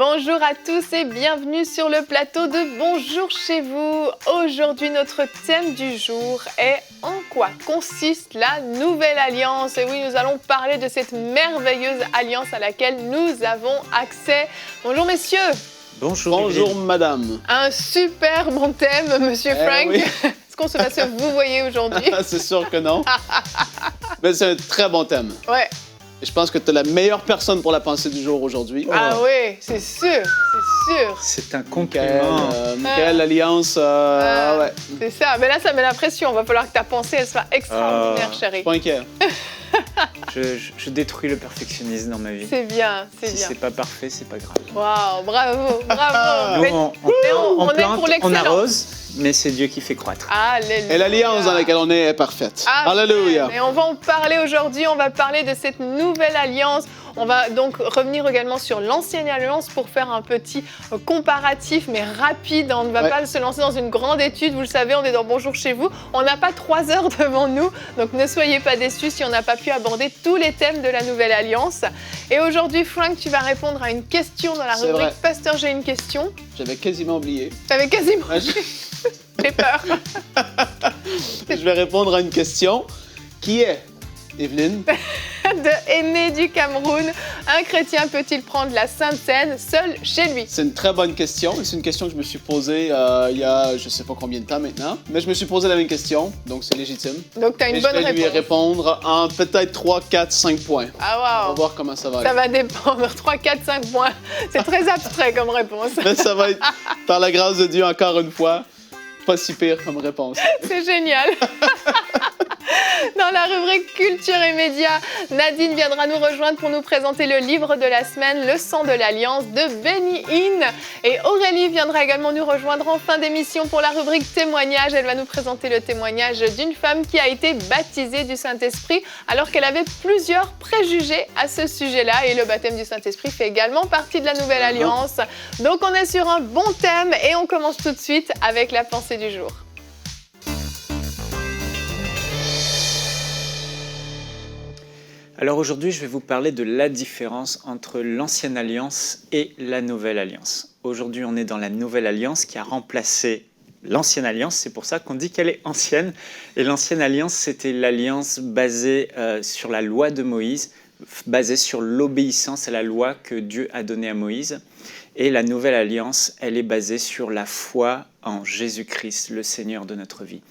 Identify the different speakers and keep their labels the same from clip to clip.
Speaker 1: Bonjour à tous et bienvenue sur le plateau de Bonjour chez vous. Aujourd'hui, notre thème du jour est « En quoi consiste la Nouvelle Alliance ?» Et oui, nous allons parler de cette merveilleuse alliance à laquelle nous avons accès. Bonjour messieurs.
Speaker 2: Bonjour.
Speaker 3: Bonjour madame.
Speaker 1: Un super bon thème, monsieur Frank.
Speaker 3: Oui.
Speaker 1: Est-ce qu'on se va se vous voyez aujourd'hui?
Speaker 3: C'est sûr que non. Mais c'est un très bon thème.
Speaker 1: Ouais.
Speaker 3: Et je pense que tu es la meilleure personne pour la pensée du jour aujourd'hui.
Speaker 1: Ah oui, c'est sûr, c'est sûr.
Speaker 2: C'est un compliment.
Speaker 3: Michael, l'Alliance, ouais.
Speaker 1: C'est ça, mais là ça met la pression. Il va falloir que ta pensée elle soit extraordinaire,
Speaker 3: Je
Speaker 1: chérie.
Speaker 3: suis pas inquiet.
Speaker 2: Je détruis le perfectionnisme dans ma vie.
Speaker 1: C'est bien, c'est
Speaker 2: Si
Speaker 1: bien.
Speaker 2: c'est pas parfait, c'est pas grave.
Speaker 1: Waouh, bravo, bravo.
Speaker 2: Nous, on
Speaker 1: est
Speaker 2: plante,
Speaker 1: pour
Speaker 2: on
Speaker 1: l'excellence.
Speaker 2: arrose, mais c'est Dieu qui fait croître.
Speaker 1: Alléluia.
Speaker 3: Et l'Alliance dans laquelle on est parfaite. Alléluia.
Speaker 1: Et on va en parler aujourd'hui, on va parler de cette nouvelle alliance. On va donc revenir également sur l'ancienne alliance pour faire un petit comparatif, mais rapide. On ne va pas se lancer dans une grande étude. Vous le savez, on est dans Bonjour chez vous. On n'a pas 3 heures devant nous, donc ne soyez pas déçus si on n'a pas pu aborder tous les thèmes de la nouvelle alliance. Et aujourd'hui, Frank, tu vas répondre à une question dans la
Speaker 3: C'est
Speaker 1: rubrique
Speaker 3: vrai.
Speaker 1: « Pasteur, j'ai une question
Speaker 3: J'avais quasiment oublié. ».
Speaker 1: T'avais quasiment...
Speaker 3: Ouais,
Speaker 1: J'ai peur.
Speaker 3: je vais répondre à une question. Qui est Evelyne?
Speaker 1: De Aîné du Cameroun. Un chrétien peut-il prendre la Sainte Seine seul chez lui?
Speaker 3: C'est une très bonne question. Et c'est une question que je me suis posée il y a je sais pas combien de temps maintenant. Mais je me suis posé la même question, donc c'est légitime.
Speaker 1: Donc tu as
Speaker 3: Et
Speaker 1: une
Speaker 3: je
Speaker 1: bonne
Speaker 3: vais lui
Speaker 1: réponse.
Speaker 3: répondre en peut-être 3, 4, 5 points.
Speaker 1: Ah
Speaker 3: On va
Speaker 1: waouh.
Speaker 3: voir comment ça va
Speaker 1: Ça
Speaker 3: aller.
Speaker 1: va dépendre. 3, 4, 5 points. C'est très abstrait comme réponse.
Speaker 3: Mais ça va être, par la grâce de Dieu, encore une fois, pas si pire comme réponse.
Speaker 1: C'est génial. Dans la rubrique Culture et Médias, Nadine viendra nous rejoindre pour nous présenter le livre de la semaine, Le sang de l'Alliance de Benny Hinn. Et Aurélie viendra également nous rejoindre en fin d'émission pour la rubrique Témoignages. Elle va nous présenter le témoignage d'une femme qui a été baptisée du Saint-Esprit alors qu'elle avait plusieurs préjugés à ce sujet-là. Et le baptême du Saint-Esprit fait également partie de la Nouvelle Alliance. Donc on est sur un bon thème et on commence tout de suite avec la pensée du jour.
Speaker 2: Alors aujourd'hui, je vais vous parler de la différence entre l'ancienne alliance et la nouvelle alliance. Aujourd'hui, on est dans la nouvelle alliance qui a remplacé l'ancienne alliance. C'est pour ça qu'on dit qu'elle est ancienne. Et l'ancienne alliance, c'était l'alliance basée sur la loi de Moïse, basée sur l'obéissance à la loi que Dieu a donnée à Moïse. Et la nouvelle alliance, elle est basée sur la foi en Jésus-Christ, le Seigneur de notre vie.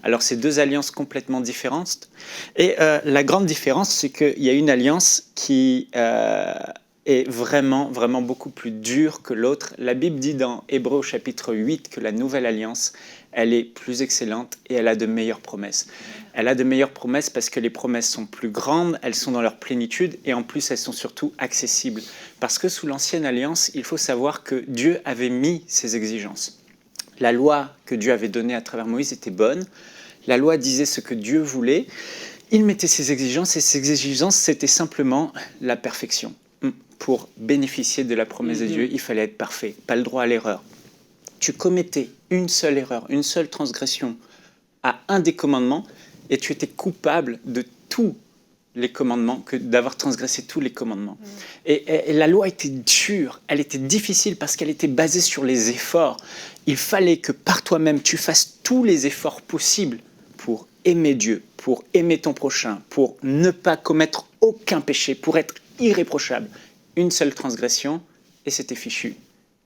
Speaker 2: Alors, c'est 2 alliances complètement différentes. Et la grande différence, c'est qu'il y a une alliance qui est vraiment, vraiment beaucoup plus dure que l'autre. La Bible dit dans Hébreux au chapitre 8 que la nouvelle alliance, elle est plus excellente et elle a de meilleures promesses. Elle a de meilleures promesses parce que les promesses sont plus grandes, elles sont dans leur plénitude et en plus elles sont surtout accessibles. Parce que sous l'ancienne alliance, il faut savoir que Dieu avait mis ses exigences. La loi que Dieu avait donnée à travers Moïse était bonne. La loi disait ce que Dieu voulait. Il mettait ses exigences et ses exigences, c'était simplement la perfection. Pour bénéficier de la promesse de Dieu, il fallait être parfait, pas le droit à l'erreur. Tu commettais une seule erreur, une seule transgression à un des commandements et tu étais coupable de tous les commandements, que d'avoir transgressé tous les commandements. Et la loi était dure, elle était difficile parce qu'elle était basée sur les efforts. Il fallait que par toi-même, tu fasses tous les efforts possibles pour aimer Dieu, pour aimer ton prochain, pour ne pas commettre aucun péché, pour être irréprochable. Une seule transgression et c'était fichu.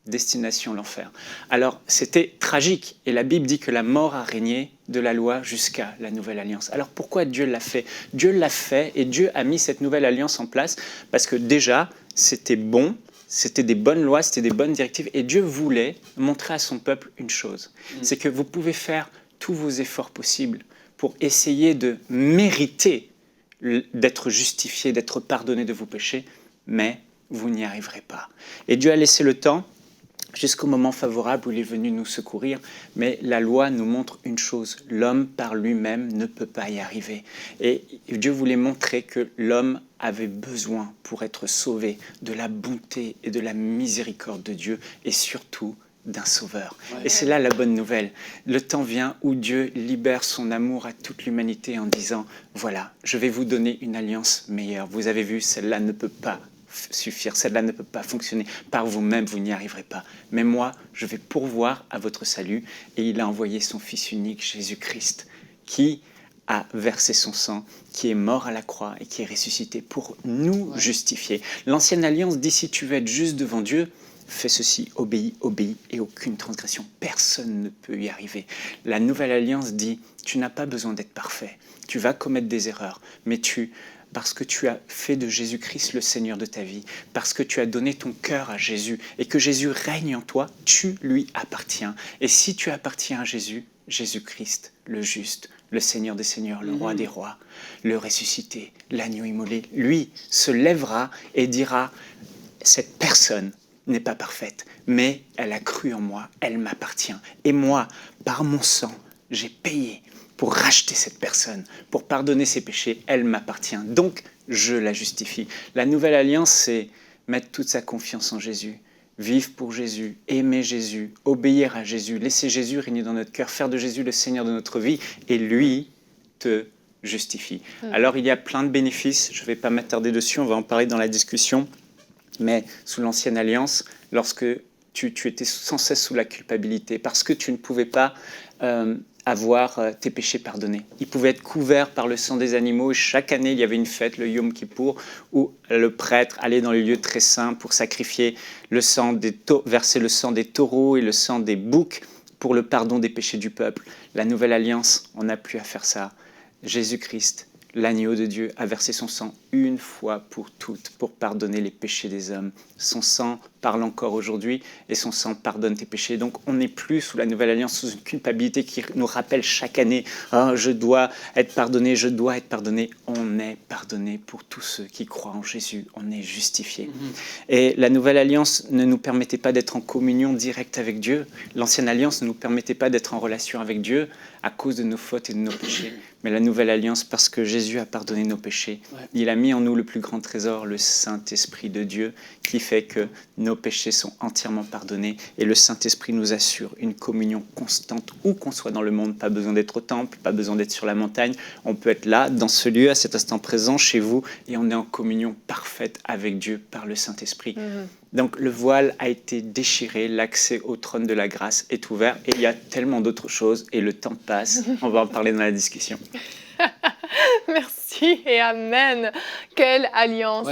Speaker 2: Destination l'enfer. Alors, c'était tragique. Et la Bible dit que la mort a régné de la loi jusqu'à la nouvelle alliance. Alors, pourquoi Dieu l'a fait? Dieu l'a fait et Dieu a mis cette nouvelle alliance en place parce que déjà, c'était bon, c'était des bonnes lois, c'était des bonnes directives. Et Dieu voulait montrer à son peuple une chose. C'est que vous pouvez faire tous vos efforts possibles pour essayer de mériter d'être justifié, d'être pardonné de vos péchés, mais vous n'y arriverez pas. Et Dieu a laissé le temps jusqu'au moment favorable où il est venu nous secourir. Mais la loi nous montre une chose, l'homme par lui-même ne peut pas y arriver. Et Dieu voulait montrer que l'homme avait besoin pour être sauvé de la bonté et de la miséricorde de Dieu et surtout d'un sauveur. Et c'est là la bonne nouvelle. Le temps vient où Dieu libère son amour à toute l'humanité en disant « Voilà, je vais vous donner une alliance meilleure. Vous avez vu, celle-là ne peut pas suffire, celle-là ne peut pas fonctionner. Par vous-même, vous n'y arriverez pas. Mais moi, je vais pourvoir à votre salut. » Et il a envoyé son Fils unique, Jésus-Christ, qui a versé son sang, qui est mort à la croix et qui est ressuscité pour nous justifier. L'ancienne alliance dit « Si tu veux être juste devant Dieu, fais ceci, obéis, obéis, et aucune transgression. Personne ne peut y arriver. » La nouvelle alliance dit « Tu n'as pas besoin d'être parfait. Tu vas commettre des erreurs, mais parce que tu as fait de Jésus-Christ le Seigneur de ta vie, parce que tu as donné ton cœur à Jésus et que Jésus règne en toi, tu lui appartiens. Et si tu appartiens à Jésus, Jésus-Christ, le juste, le Seigneur des Seigneurs, le Roi des Rois, le ressuscité, l'agneau immolé, lui se lèvera et dira « Cette personne n'est pas parfaite, mais elle a cru en moi, elle m'appartient. Et moi, par mon sang, j'ai payé pour racheter cette personne, pour pardonner ses péchés, elle m'appartient. Donc, je la justifie. » La nouvelle alliance, c'est mettre toute sa confiance en Jésus, vivre pour Jésus, aimer Jésus, obéir à Jésus, laisser Jésus régner dans notre cœur, faire de Jésus le Seigneur de notre vie, et lui te justifie. Alors, il y a plein de bénéfices, je ne vais pas m'attarder dessus, on va en parler dans la discussion, mais sous l'ancienne alliance, lorsque tu étais sans cesse sous la culpabilité, parce que tu ne pouvais pas avoir tes péchés pardonnés. Ils pouvaient être couverts par le sang des animaux. Chaque année, il y avait une fête, le Yom Kippour, où le prêtre allait dans les lieux très saints pour sacrifier verser le sang des taureaux et le sang des boucs pour le pardon des péchés du peuple. La nouvelle alliance, on n'a plus à faire ça. Jésus-Christ, l'agneau de Dieu, a versé son sang une fois pour toutes pour pardonner les péchés des hommes. Son sang parle encore aujourd'hui et son sang pardonne tes péchés. Donc on n'est plus sous la nouvelle alliance, sous une culpabilité qui nous rappelle chaque année « Oh, je dois être pardonné, je dois être pardonné ». On est pardonné pour tous ceux qui croient en Jésus. On est justifié. Et la nouvelle alliance ne nous permettait pas d'être en communion directe avec Dieu. L'ancienne alliance ne nous permettait pas d'être en relation avec Dieu à cause de nos fautes et de nos péchés. Mais la nouvelle alliance, parce que Jésus a pardonné nos péchés, il a mis en nous le plus grand trésor, le Saint-Esprit de Dieu, qui fait que nos péchés sont entièrement pardonnés et le Saint-Esprit nous assure une communion constante où qu'on soit dans le monde. Pas besoin d'être au temple, pas besoin d'être sur la montagne. On peut être là, dans ce lieu, à cet instant présent, chez vous, et on est en communion parfaite avec Dieu par le Saint-Esprit. Donc le voile a été déchiré, l'accès au trône de la grâce est ouvert et il y a tellement d'autres choses et le temps passe. On va en parler dans la discussion.
Speaker 1: Merci et amen. Quelle alliance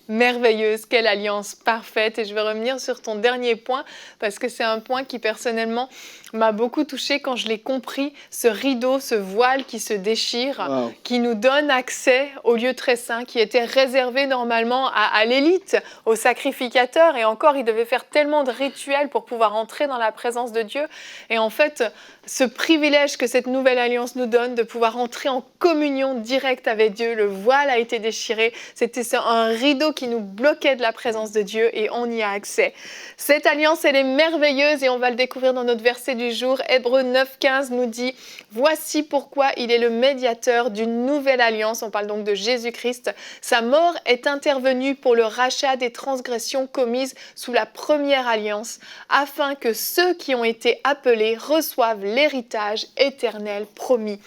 Speaker 1: merveilleuse, quelle alliance parfaite. Et je vais revenir sur ton dernier point parce que c'est un point qui personnellement m'a beaucoup touchée quand je l'ai compris, ce rideau, ce voile qui se déchire, qui nous donne accès au lieu très saint, qui était réservé normalement à l'élite, aux sacrificateurs. Et encore, ils devaient faire tellement de rituels pour pouvoir entrer dans la présence de Dieu. Et en fait, ce privilège que cette nouvelle alliance nous donne de pouvoir entrer en communion directe avec Dieu, le voile a été déchiré. C'était un rideau qui nous bloquait de la présence de Dieu et on y a accès. Cette alliance, elle est merveilleuse et on va le découvrir dans notre verset du jour. Hébreux 9,15 nous dit « Voici pourquoi il est le médiateur d'une nouvelle alliance ». On parle donc de Jésus-Christ. Sa mort est intervenue pour le rachat des transgressions commises sous la première alliance, afin que ceux qui ont été appelés reçoivent l'héritage éternel promis.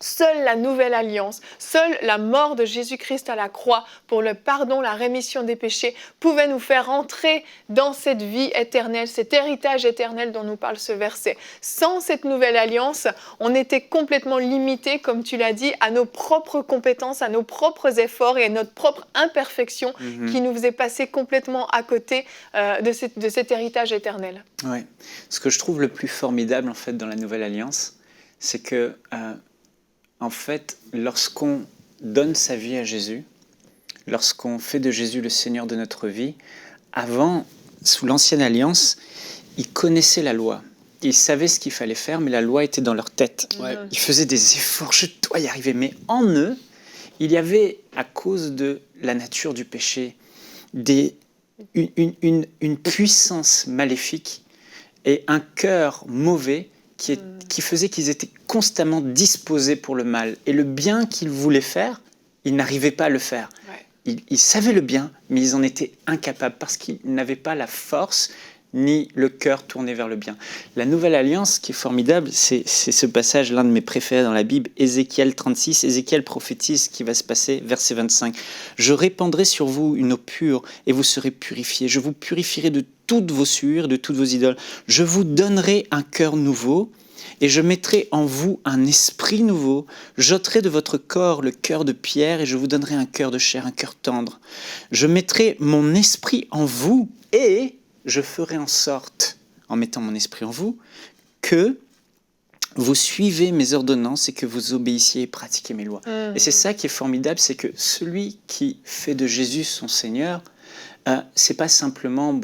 Speaker 1: Seule la nouvelle alliance, seule la mort de Jésus-Christ à la croix pour le pardon, la rémission des péchés pouvait nous faire entrer dans cette vie éternelle, cet héritage éternel dont nous parle ce verset. Sans cette nouvelle alliance, on était complètement limité, comme tu l'as dit, à nos propres compétences, à nos propres efforts et à notre propre imperfection qui nous faisait passer complètement à côté de cet héritage éternel.
Speaker 2: Ouais. Ce que je trouve le plus formidable en fait dans la nouvelle alliance, c'est que en fait, lorsqu'on donne sa vie à Jésus, lorsqu'on fait de Jésus le Seigneur de notre vie, avant, sous l'ancienne alliance, ils connaissaient la loi. Ils savaient ce qu'il fallait faire, mais la loi était dans leur tête. Ils faisaient des efforts, je dois y arriver. Mais en eux, il y avait, à cause de la nature du péché, des une puissance maléfique et un cœur mauvais qui faisait qu'ils étaient constamment disposés pour le mal. Et le bien qu'ils voulaient faire, ils n'arrivaient pas à le faire.
Speaker 1: Ouais.
Speaker 2: Ils savaient le bien, mais ils en étaient incapables parce qu'ils n'avaient pas la force ni le cœur tourné vers le bien. La Nouvelle Alliance, qui est formidable, c'est ce passage, l'un de mes préférés dans la Bible, Ézéchiel 36. Ézéchiel prophétise ce qui va se passer, verset 25. « Je répandrai sur vous une eau pure et vous serez purifiés. Je vous purifierai de toutes vos souillures, de toutes vos idoles. Je vous donnerai un cœur nouveau et je mettrai en vous un esprit nouveau. J'ôterai de votre corps le cœur de pierre et je vous donnerai un cœur de chair, un cœur tendre. Je mettrai mon esprit en vous et je ferai en sorte, en mettant mon esprit en vous, que vous suivez mes ordonnances et que vous obéissiez et pratiquez mes lois. » Et c'est ça qui est formidable, c'est que celui qui fait de Jésus son Seigneur, c'est pas simplement,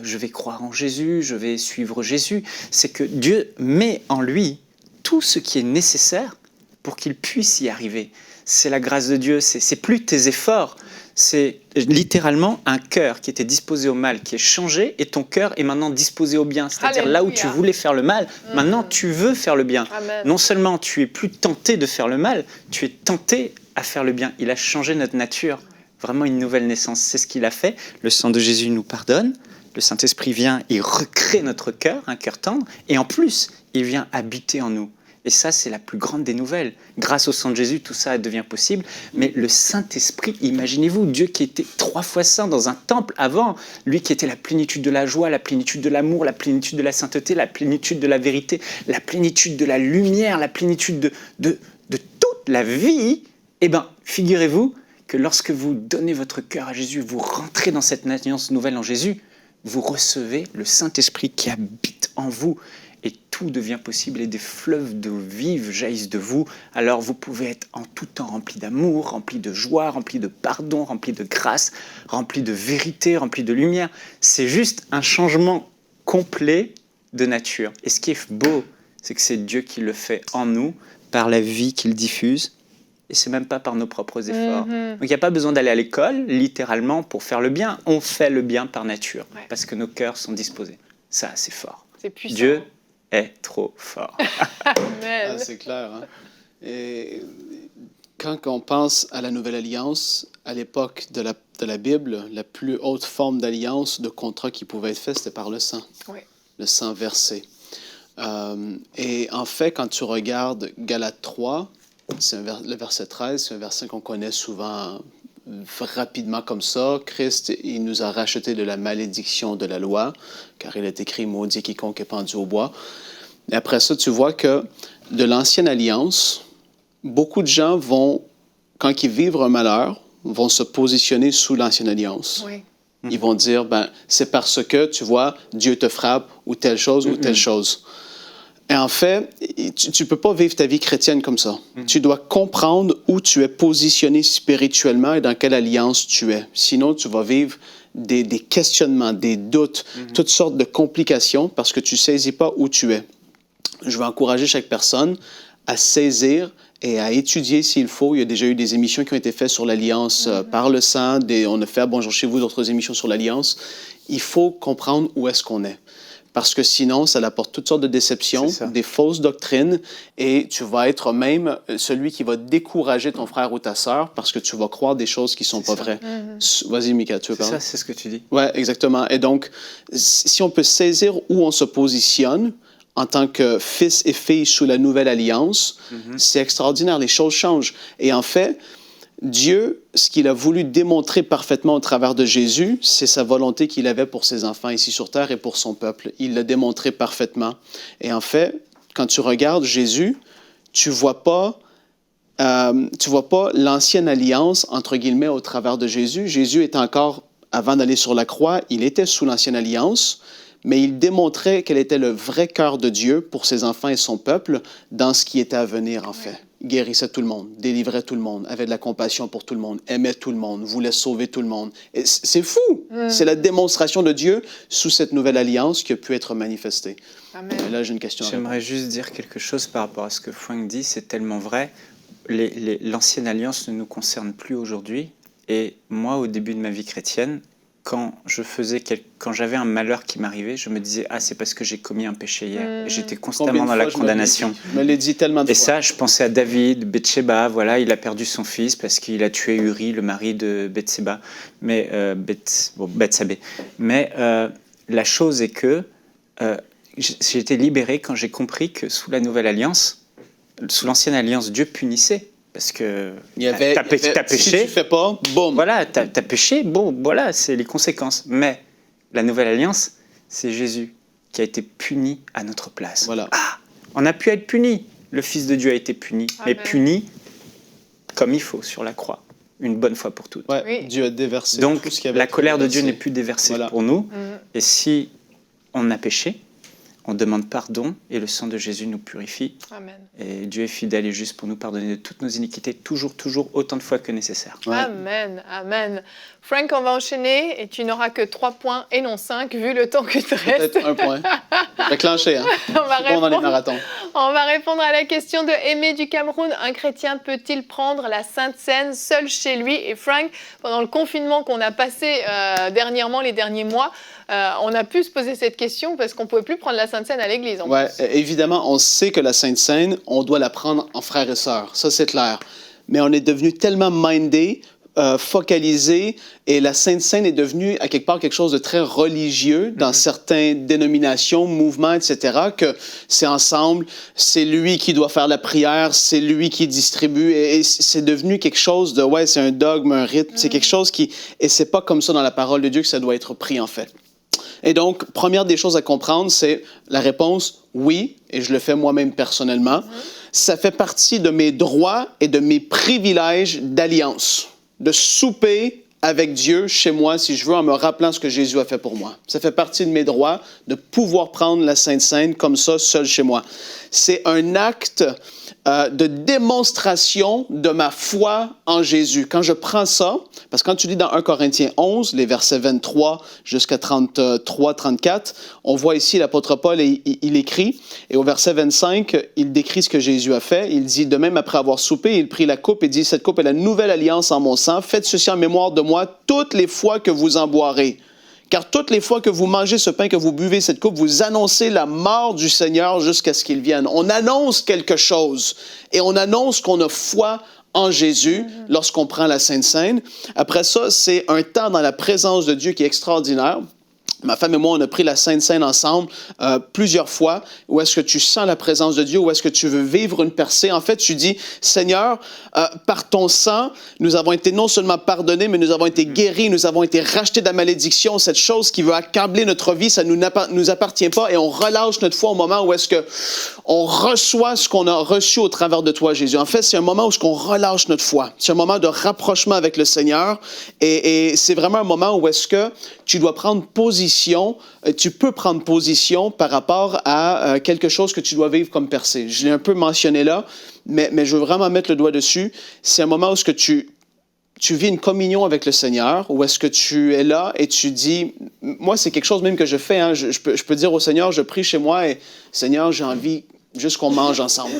Speaker 2: je vais croire en Jésus, je vais suivre Jésus, c'est que Dieu met en lui tout ce qui est nécessaire pour qu'il puisse y arriver. C'est la grâce de Dieu, c'est plus tes efforts, c'est littéralement un cœur qui était disposé au mal, qui est changé, et ton cœur est maintenant disposé au bien. C'est-à-dire là où tu voulais faire le mal, maintenant tu veux faire le bien.
Speaker 1: Amen.
Speaker 2: Non seulement tu es plus tenté de faire le mal, tu es tenté à faire le bien. Il a changé notre nature, vraiment une nouvelle naissance. C'est ce qu'il a fait. Le sang de Jésus nous pardonne. Le Saint-Esprit vient, il recrée notre cœur, un cœur tendre, et en plus, il vient habiter en nous. Et ça, c'est la plus grande des nouvelles. Grâce au sang de Jésus, tout ça devient possible. Mais le Saint-Esprit, imaginez-vous, Dieu qui était 3 fois saint dans un temple avant, lui qui était la plénitude de la joie, la plénitude de l'amour, la plénitude de la sainteté, la plénitude de la vérité, la plénitude de la lumière, la plénitude de toute la vie. Eh bien, figurez-vous que lorsque vous donnez votre cœur à Jésus, vous rentrez dans cette naissance nouvelle en Jésus, vous recevez le Saint-Esprit qui habite en vous. Et tout devient possible et des fleuves d'eau vive jaillissent de vous. Alors vous pouvez être en tout temps rempli d'amour, rempli de joie, rempli de pardon, rempli de grâce, rempli de vérité, rempli de lumière. C'est juste un changement complet de nature. Et ce qui est beau, c'est que c'est Dieu qui le fait en nous, par la vie qu'il diffuse. Et c'est même pas par nos propres efforts. Donc il n'y a pas besoin d'aller à l'école, littéralement, pour faire le bien. On fait le bien par nature, parce que nos cœurs sont disposés. Ça, c'est fort.
Speaker 1: C'est puissant.
Speaker 2: Dieu est trop fort.
Speaker 1: Amen.
Speaker 3: Ah, c'est clair. Hein? Et quand on pense à la Nouvelle Alliance, à l'époque de la Bible, la plus haute forme d'alliance, de contrat qui pouvait être fait, c'était par le sang.
Speaker 1: Oui.
Speaker 3: Le sang versé. Et en fait, quand tu regardes Galates 3, le verset 13, c'est un verset qu'on connaît souvent rapidement comme ça. Christ, il nous a rachetés de la malédiction de la loi, car il est écrit « Maudit quiconque est pendu au bois ». Et après ça, tu vois que de l'ancienne alliance, beaucoup de gens vont, quand ils vivent un malheur, vont se positionner sous l'ancienne alliance.
Speaker 1: Oui.
Speaker 3: Ils vont dire, c'est parce que, tu vois, Dieu te frappe ou telle chose ou telle chose. Et en fait, tu ne peux pas vivre ta vie chrétienne comme ça. Tu dois comprendre où tu es positionné spirituellement et dans quelle alliance tu es. Sinon, tu vas vivre des questionnements, des doutes, toutes sortes de complications parce que tu ne saisis pas où tu es. Je vais encourager chaque personne à saisir et à étudier s'il faut. Il y a déjà eu des émissions qui ont été faites sur l'Alliance par le sang. On a fait à Bonjour chez vous d'autres émissions sur l'Alliance. Il faut comprendre où est-ce qu'on est. Parce que sinon, ça apporte toutes sortes de déceptions, des fausses doctrines, et tu vas être même celui qui va décourager ton frère ou ta sœur parce que tu vas croire des choses qui ne sont pas vraies. Vas-y, Mika, tu veux parler?
Speaker 2: C'est ça, c'est ce que tu dis.
Speaker 3: Oui, exactement. Et donc, si on peut saisir où on se positionne en tant que fils et fille sous la nouvelle alliance, c'est extraordinaire. Les choses changent. Et en fait, Dieu, ce qu'il a voulu démontrer parfaitement au travers de Jésus, c'est sa volonté qu'il avait pour ses enfants ici sur terre et pour son peuple. Il l'a démontré parfaitement. Et en fait, quand tu regardes Jésus, tu vois pas l'ancienne alliance, entre guillemets, au travers de Jésus. Jésus est encore, avant d'aller sur la croix, il était sous l'ancienne alliance, mais il démontrait quel était le vrai cœur de Dieu pour ses enfants et son peuple dans ce qui était à venir, en fait. Guérissait tout le monde, délivrait tout le monde, avait de la compassion pour tout le monde, aimait tout le monde, voulait sauver tout le monde. Et c'est fou! C'est la démonstration de Dieu sous cette nouvelle alliance qui a pu être manifestée.
Speaker 1: Amen.
Speaker 3: Et là, j'ai une question.
Speaker 2: J'aimerais juste dire quelque chose par rapport à ce que Frank dit, c'est tellement vrai. L'ancienne alliance ne nous concerne plus aujourd'hui. Et moi, au début de ma vie chrétienne, quand j'avais un malheur qui m'arrivait, je me disais, ah, c'est parce que j'ai commis un péché hier. Et j'étais constamment dans la condamnation.
Speaker 3: Je me l'ai dit tellement de fois.
Speaker 2: Et ça, je pensais à David, Bathsheba, voilà, il a perdu son fils parce qu'il a tué Uri, le mari de Bathsheba, Bathsabée. Mais la chose est que j'ai été libéré quand j'ai compris que sous la Nouvelle Alliance, sous l'Ancienne Alliance, Dieu punissait. Parce que t'as péché,
Speaker 3: si tu fais pas, boum.
Speaker 2: Voilà, t'as péché, bon, voilà, c'est les conséquences. Mais la Nouvelle Alliance, c'est Jésus qui a été puni à notre place.
Speaker 3: Voilà.
Speaker 2: Ah, on a pu être puni. Le Fils de Dieu a été puni, mais puni comme il faut sur la croix, une bonne fois pour toutes.
Speaker 3: Ouais,
Speaker 1: Oui.
Speaker 3: Dieu a déversé
Speaker 2: Donc,
Speaker 3: tout ce qu'il y avait.
Speaker 2: la colère de Dieu n'est plus déversée pour nous. Et si on a péché, on demande pardon et le sang de Jésus nous purifie.
Speaker 1: Amen.
Speaker 2: Et Dieu est fidèle et juste pour nous pardonner de toutes nos iniquités, toujours, autant de fois que nécessaire.
Speaker 3: Ouais.
Speaker 1: Amen, amen. Frank, on va enchaîner et tu n'auras que 3 points et non 5 vu le temps que te reste.
Speaker 3: Peut-être 1 point. Déclenché, hein?
Speaker 1: On va
Speaker 3: Bon dans les marathons.
Speaker 1: On va répondre à la question de Aimé du Cameroun. Un chrétien peut-il prendre la Sainte Seine seul chez lui? Et Frank, pendant le confinement qu'on a passé dernièrement, les derniers mois, on a pu se poser cette question parce qu'on ne pouvait plus prendre la Sainte Seine à l'église.
Speaker 3: Ouais, évidemment, on sait que la Sainte Seine, on doit la prendre en frères et sœurs. Ça, c'est clair. Mais on est devenu tellement mindé, focalisé, et la Sainte Seine est devenue, à quelque part, quelque chose de très religieux dans certaines dénominations, mouvements, etc., que c'est ensemble, c'est lui qui doit faire la prière, c'est lui qui distribue, et c'est devenu quelque chose de, ouais, c'est un dogme, un rite, c'est quelque chose qui... Et c'est pas comme ça dans la parole de Dieu que ça doit être pris, en fait. Et donc, première des choses à comprendre, c'est la réponse oui, et je le fais moi-même personnellement. Ça fait partie de mes droits et de mes privilèges d'alliance, de souper avec Dieu chez moi, si je veux, en me rappelant ce que Jésus a fait pour moi. Ça fait partie de mes droits de pouvoir prendre la Sainte Seine comme ça, seul chez moi. C'est un acte de démonstration de ma foi en Jésus. Quand je prends ça, parce que quand tu lis dans 1 Corinthiens 11, les versets 23 jusqu'à 33, 34, on voit ici l'apôtre Paul, il écrit, et au verset 25, il décrit ce que Jésus a fait. Il dit, de même, après avoir soupé, il prit la coupe et dit, cette coupe est la nouvelle alliance en mon sang. Faites ceci en mémoire de moi toutes les fois que vous en boirez. Car toutes les fois que vous mangez ce pain, que vous buvez cette coupe, vous annoncez la mort du Seigneur jusqu'à ce qu'il vienne. On annonce quelque chose et on annonce qu'on a foi en Jésus lorsqu'on prend la Sainte Seine. Après ça, c'est un temps dans la présence de Dieu qui est extraordinaire. Ma femme et moi, on a pris la Sainte Seine ensemble plusieurs fois. Où est-ce que tu sens la présence de Dieu? Où est-ce que tu veux vivre une percée? En fait, tu dis, Seigneur, par ton sang, nous avons été non seulement pardonnés, mais nous avons été guéris, nous avons été rachetés de la malédiction. Cette chose qui veut accabler notre vie, ça ne nous appartient pas. Et on relâche notre foi au moment où est-ce que on reçoit ce qu'on a reçu au travers de toi, Jésus. En fait, c'est un moment où on relâche notre foi. C'est un moment de rapprochement avec le Seigneur. Et c'est vraiment un moment où est-ce que tu dois prendre position, tu peux prendre position par rapport à quelque chose que tu dois vivre comme percée. Je l'ai un peu mentionné là, mais je veux vraiment mettre le doigt dessus. C'est un moment où est-ce que tu vis une communion avec le Seigneur, où est-ce que tu es là et tu dis, moi c'est quelque chose même que je fais, hein, je peux dire au Seigneur, je prie chez moi et Seigneur, j'ai envie juste qu'on mange ensemble.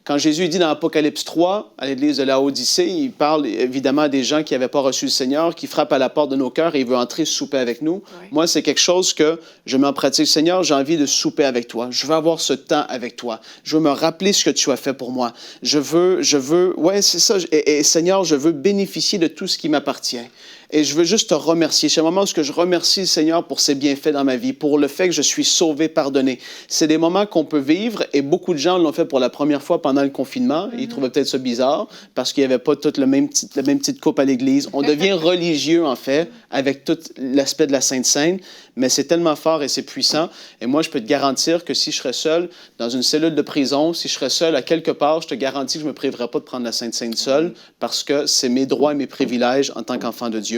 Speaker 3: Quand Jésus dit dans Apocalypse 3, à l'église de Laodicée, il parle évidemment des gens qui n'avaient pas reçu le Seigneur, qui frappent à la porte de nos cœurs et il veut entrer souper avec nous. Oui. Moi, c'est quelque chose que je mets en pratique. Seigneur, j'ai envie de souper avec toi. Je veux avoir ce temps avec toi. Je veux me rappeler ce que tu as fait pour moi. Je veux, ouais, c'est ça. Et Seigneur, je veux bénéficier de tout ce qui m'appartient. Et je veux juste te remercier. C'est un moment où je remercie le Seigneur pour ses bienfaits dans ma vie, pour le fait que je suis sauvé, pardonné. C'est des moments qu'on peut vivre et beaucoup de gens l'ont fait pour la première fois pendant le confinement. Ils trouvaient peut-être ça bizarre parce qu'il n'y avait pas toute la même petite coupe à l'église. On devient religieux, en fait, avec tout l'aspect de la Sainte Seine, mais c'est tellement fort et c'est puissant. Et moi, je peux te garantir que si je serais seul dans une cellule de prison, si je serais seul à quelque part, je te garantis que je ne me priverais pas de prendre la Sainte Seine seule parce que c'est mes droits et mes privilèges en tant qu'enfant de Dieu.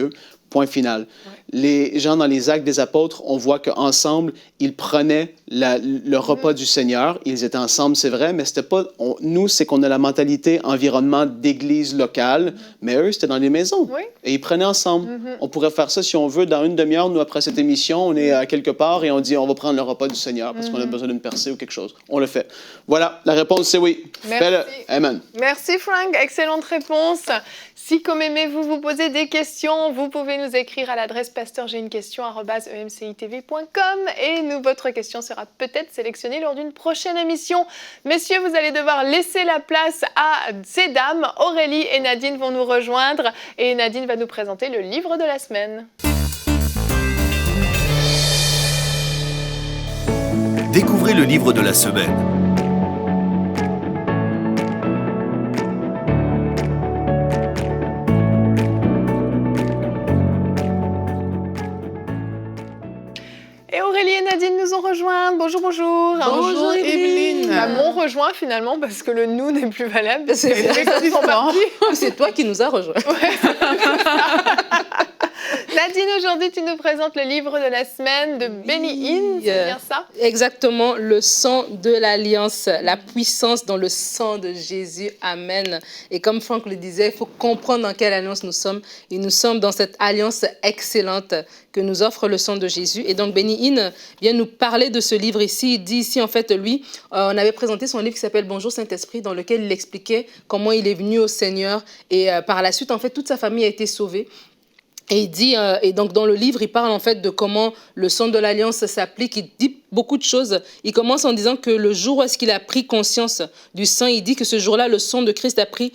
Speaker 3: Point final. Ouais. Les gens dans les Actes des Apôtres, on voit qu'ensemble, ils prenaient le repas du Seigneur. Ils étaient ensemble, c'est vrai, mais c'était pas... nous, c'est qu'on a la mentalité environnement d'église locale, mais eux, c'était dans les maisons. Oui. Et ils prenaient ensemble. On pourrait faire ça si on veut. Dans une demi-heure, nous, après cette émission, on est à quelque part et on dit, on va prendre le repas du Seigneur parce qu'on a besoin d'une percée ou quelque chose. On le fait. Voilà, la réponse, c'est oui.
Speaker 1: Merci.
Speaker 3: Fais-le. Amen.
Speaker 1: Merci, Frank. Excellente réponse. Si comme aimez-vous vous posez des questions, vous pouvez nous écrire à l'adresse pasteur@emcitv.com et votre question sera peut-être sélectionnée lors d'une prochaine émission. Messieurs, vous allez devoir laisser la place à ces dames. Aurélie et Nadine vont nous rejoindre et Nadine va nous présenter le livre de la semaine.
Speaker 4: Découvrez le livre de la semaine.
Speaker 1: Et Aurélie et Nadine nous ont rejoints. Bonjour, bonjour.
Speaker 5: Bonjour Evelyne.
Speaker 1: M'ont rejoint finalement parce que le nous n'est plus valable.
Speaker 5: C'est toi qui nous as rejoints.
Speaker 1: Ouais. Nadine, aujourd'hui, tu nous présentes le livre de la semaine de Benny Hinn, c'est bien ça?
Speaker 5: Exactement, le sang de l'Alliance, la puissance dans le sang de Jésus. Amen. Et comme Franck le disait, il faut comprendre dans quelle alliance nous sommes. Et nous sommes dans cette alliance excellente que nous offre le sang de Jésus. Et donc, Benny Hinn vient nous parler de ce livre ici. Il dit ici, en fait, lui, on avait présenté son livre qui s'appelle « Bonjour Saint-Esprit », dans lequel il expliquait comment il est venu au Seigneur. Et par la suite, en fait, toute sa famille a été sauvée. Et il dit, et donc dans le livre, il parle en fait de comment le sang de l'Alliance s'applique. Il dit beaucoup de choses. Il commence en disant que le jour où est-ce qu'il a pris conscience du sang, il dit que ce jour-là, le sang de Christ a pris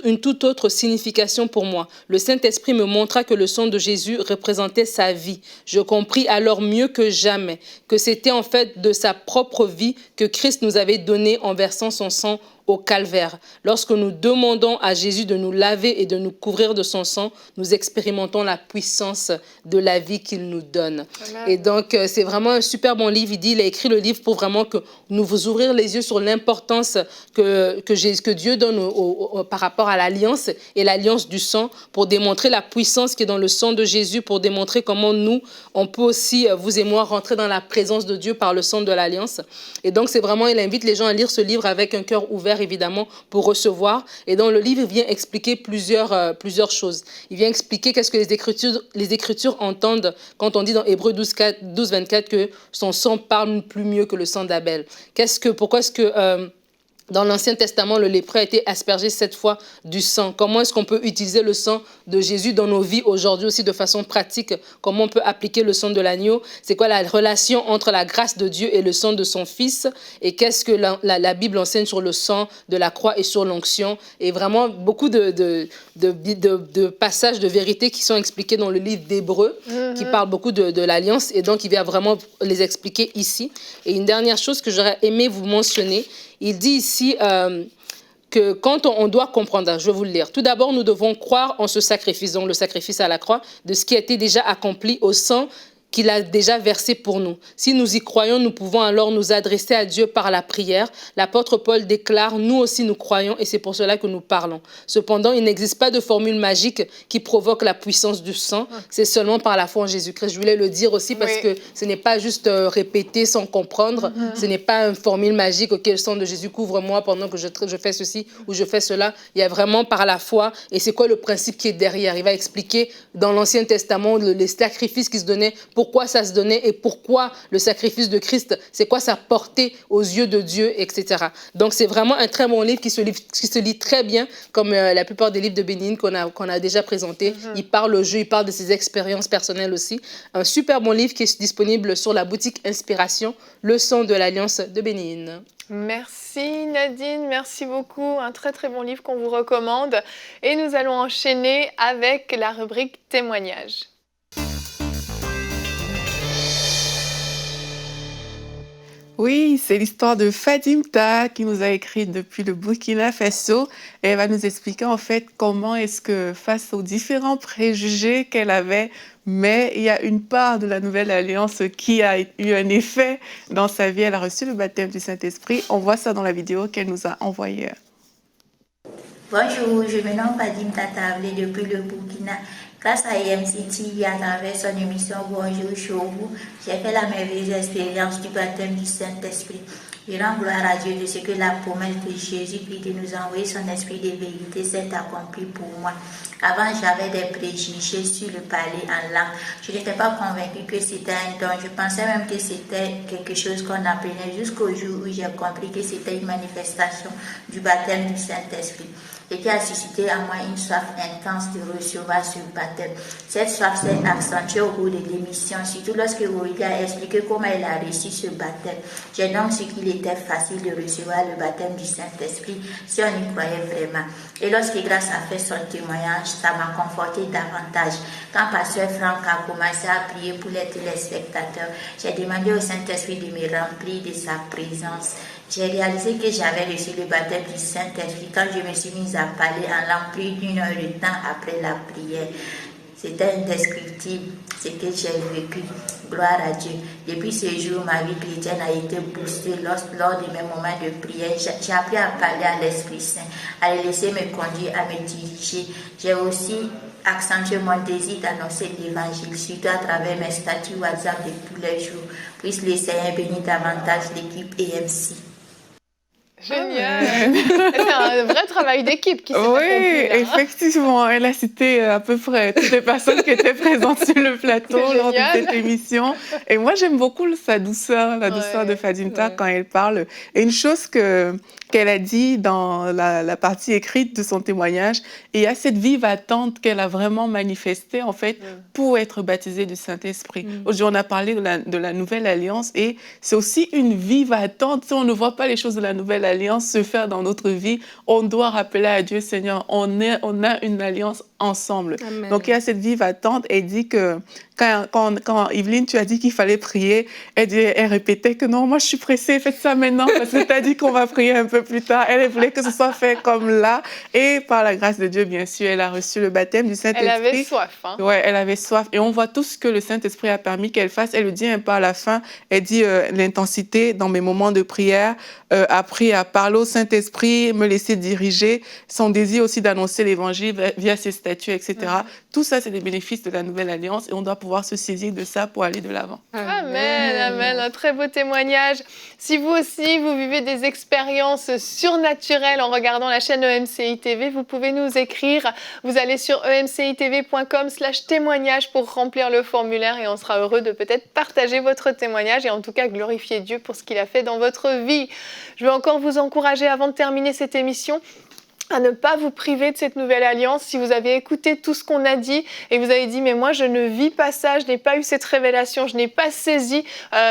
Speaker 5: une toute autre signification pour moi. Le Saint-Esprit me montra que le sang de Jésus représentait sa vie. Je compris alors mieux que jamais que c'était en fait de sa propre vie que Christ nous avait donné en versant son sang au calvaire. Lorsque nous demandons à Jésus de nous laver et de nous couvrir de son sang, nous expérimentons la puissance de la vie qu'il nous donne. Amen. Et donc, c'est vraiment un super bon livre. Il a écrit le livre pour vraiment que nous vous ouvrir les yeux sur l'importance que Dieu donne par rapport à l'alliance et l'alliance du sang, pour démontrer la puissance qui est dans le sang de Jésus, pour démontrer comment nous, on peut aussi, vous et moi, rentrer dans la présence de Dieu par le sang de l'alliance. Et donc, c'est vraiment, il invite les gens à lire ce livre avec un cœur ouvert, évidemment, pour recevoir. Et dans le livre, il vient expliquer plusieurs choses. Il vient expliquer qu'est-ce que les Écritures entendent quand on dit dans Hébreux 12:24 que son sang parle plus mieux que le sang d'Abel. Pourquoi est-ce que dans l'Ancien Testament, le lépreux a été aspergé 7 fois du sang? Comment est-ce qu'on peut utiliser le sang de Jésus dans nos vies aujourd'hui aussi de façon pratique? Comment on peut appliquer le sang de l'agneau? C'est quoi la relation entre la grâce de Dieu et le sang de son Fils? Et qu'est-ce que la Bible enseigne sur le sang de la croix et sur l'onction? Et vraiment beaucoup de passages de vérité qui sont expliqués dans le livre d'Hébreux, qui parle beaucoup de l'Alliance. Et donc, il vient vraiment les expliquer ici. Et une dernière chose que j'aurais aimé vous mentionner, il dit ici que quand on doit comprendre, je vais vous le lire. Tout d'abord, nous devons croire en ce sacrifice, donc le sacrifice à la croix, de ce qui a été déjà accompli au sang qu'il a déjà versé pour nous. Si nous y croyons, nous pouvons alors nous adresser à Dieu par la prière. L'apôtre Paul déclare, nous aussi nous croyons et c'est pour cela que nous parlons. Cependant, il n'existe pas de formule magique qui provoque la puissance du sang. C'est seulement par la foi en Jésus-Christ. Je voulais le dire aussi parce que ce n'est pas juste répéter sans comprendre. Ce n'est pas une formule magique, ok, le sang de Jésus couvre-moi pendant que je fais ceci ou je fais cela. Il y a vraiment par la foi. Et c'est quoi le principe qui est derrière? Il va expliquer dans l'Ancien Testament les sacrifices qui se donnaient, pourquoi ça se donnait et pourquoi le sacrifice de Christ, c'est quoi sa portée aux yeux de Dieu, etc. Donc, c'est vraiment un très bon livre qui se lit très bien, comme la plupart des livres de Benny Hinn qu'on a déjà présentés. Il parle au jeu, il parle de ses expériences personnelles aussi. Un super bon livre qui est disponible sur la boutique Inspiration, Le sang de l'Alliance de Benny Hinn.
Speaker 1: Merci Nadine, merci beaucoup. Un très très bon livre qu'on vous recommande. Et nous allons enchaîner avec la rubrique témoignages.
Speaker 6: Oui, c'est l'histoire de Fadimta qui nous a écrit depuis le Burkina Faso et elle va nous expliquer en fait comment est-ce que face aux différents préjugés qu'elle avait, mais il y a une part de la Nouvelle Alliance qui a eu un effet dans sa vie. Elle a reçu le baptême du Saint-Esprit. On voit ça dans la vidéo qu'elle nous a envoyée.
Speaker 7: Bonjour, je me nomme Fadimta Tablé depuis le Burkina. Grâce à EMCTV, à travers son émission Bonjour chez vous, j'ai fait la merveilleuse expérience du baptême du Saint-Esprit. Je rends gloire à Dieu de ce que la promesse de Jésus, puis de nous envoyer son esprit de vérité, s'est accomplie pour moi. Avant, j'avais des préjugés sur le parler en langue. Je n'étais pas convaincue que c'était un don. Je pensais même que c'était quelque chose qu'on apprenait jusqu'au jour où j'ai compris que c'était une manifestation du baptême du Saint-Esprit, et qui a suscité en moi une soif intense de recevoir ce baptême. Cette soif s'est accentuée au cours de l'émission, surtout lorsque Aurélie a expliqué comment elle a reçu ce baptême. J'ai donc su qu'il était facile de recevoir le baptême du Saint-Esprit si on y croyait vraiment. Et lorsque Grâce a fait son témoignage, ça m'a conforté davantage. Quand Pasteur Franck a commencé à prier pour les téléspectateurs, j'ai demandé au Saint-Esprit de me remplir de sa présence. J'ai réalisé que j'avais reçu le baptême du Saint-Esprit quand je me suis mise à parler en langue plus d'1 heure de temps après la prière. C'était indescriptible ce que j'ai vécu. Gloire à Dieu. Depuis ce jour, ma vie chrétienne a été boostée lors de mes moments de prière. J'ai appris à parler à l'Esprit Saint, à le laisser me conduire, à me diriger. J'ai aussi accentué mon désir d'annoncer l'Évangile, surtout à travers mes statuts WhatsApp de tous les jours. Puisse le Seigneur bénir davantage l'équipe EMC.
Speaker 1: Génial. C'est un vrai travail d'équipe qui s'est accompli,
Speaker 6: Oui,
Speaker 1: là.
Speaker 6: effectivement. Elle a cité à peu près toutes les personnes qui étaient présentes sur le plateau
Speaker 1: C'est
Speaker 6: lors de
Speaker 1: génial.
Speaker 6: cette émission. Et moi, j'aime beaucoup sa douceur, la douceur de Fadimta quand elle parle. Et une chose qu'elle a dit dans la partie écrite de son témoignage, et il y a cette vive attente qu'elle a vraiment manifestée, en fait, pour être baptisée du Saint-Esprit. Aujourd'hui, on a parlé de la Nouvelle Alliance, et c'est aussi une vive attente. Si on ne voit pas les choses de la Nouvelle Alliance se faire dans notre vie, on doit rappeler à Dieu, Seigneur, on a une alliance ensemble.
Speaker 5: Amen.
Speaker 6: Donc, il y a cette vive attente. Elle dit que quand Evelyne, tu as dit qu'il fallait prier, elle répétait que non, moi je suis pressée, faites ça maintenant, parce que tu as dit qu'on va prier un peu plus tard. Elle voulait que ce soit fait comme là. Et par la grâce de Dieu, bien sûr, elle a reçu le baptême du Saint-Esprit.
Speaker 1: Elle avait soif. Hein.
Speaker 6: Ouais, elle avait soif. Et on voit tout ce que le Saint-Esprit a permis qu'elle fasse. Elle le dit un peu à la fin. Elle dit l'intensité dans mes moments de prière, appris à parler au Saint-Esprit, me laisser diriger, son désir aussi d'annoncer l'Évangile via ses statuts, etc. Tout ça, c'est des bénéfices de la Nouvelle Alliance et on doit pouvoir se saisir de ça pour aller de l'avant.
Speaker 1: Amen, amen. Un très beau témoignage. Si vous aussi, vous vivez des expériences surnaturelles en regardant la chaîne EMCI TV, vous pouvez nous écrire. Vous allez sur emcitv.com/témoignage pour remplir le formulaire et on sera heureux de peut-être partager votre témoignage et en tout cas glorifier Dieu pour ce qu'il a fait dans votre vie. Je veux encore vous encourager avant de terminer cette émission à ne pas vous priver de cette nouvelle alliance. Si vous avez écouté tout ce qu'on a dit et vous avez dit mais moi je ne vis pas ça, je n'ai pas eu cette révélation, je n'ai pas saisi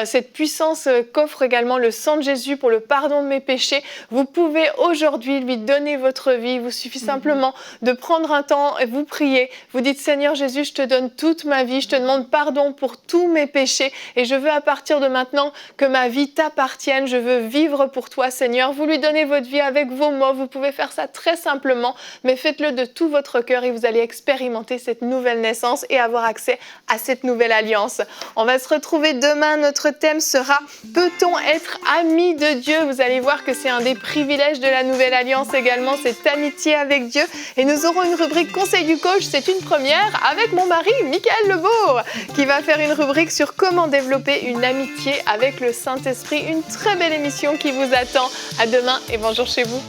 Speaker 1: cette puissance qu'offre également le sang de Jésus pour le pardon de mes péchés, vous pouvez aujourd'hui lui donner votre vie. Il vous suffit simplement de prendre un temps et vous prier. Vous dites Seigneur Jésus, je te donne toute ma vie, je te demande pardon pour tous mes péchés et je veux à partir de maintenant que ma vie t'appartienne, je veux vivre pour toi Seigneur. Vous lui donnez votre vie avec vos mots, vous pouvez faire ça très simplement, mais faites-le de tout votre cœur et vous allez expérimenter cette nouvelle naissance et avoir accès à cette nouvelle alliance. On va se retrouver demain. Notre thème sera « Peut-on être ami de Dieu ?» Vous allez voir que c'est un des privilèges de la nouvelle alliance également, cette amitié avec Dieu. Et nous aurons une rubrique Conseil du coach, c'est une première, avec mon mari, Mickaël Lebeau, qui va faire une rubrique sur comment développer une amitié avec le Saint-Esprit. Une très belle émission qui vous attend. À demain et bonjour chez vous.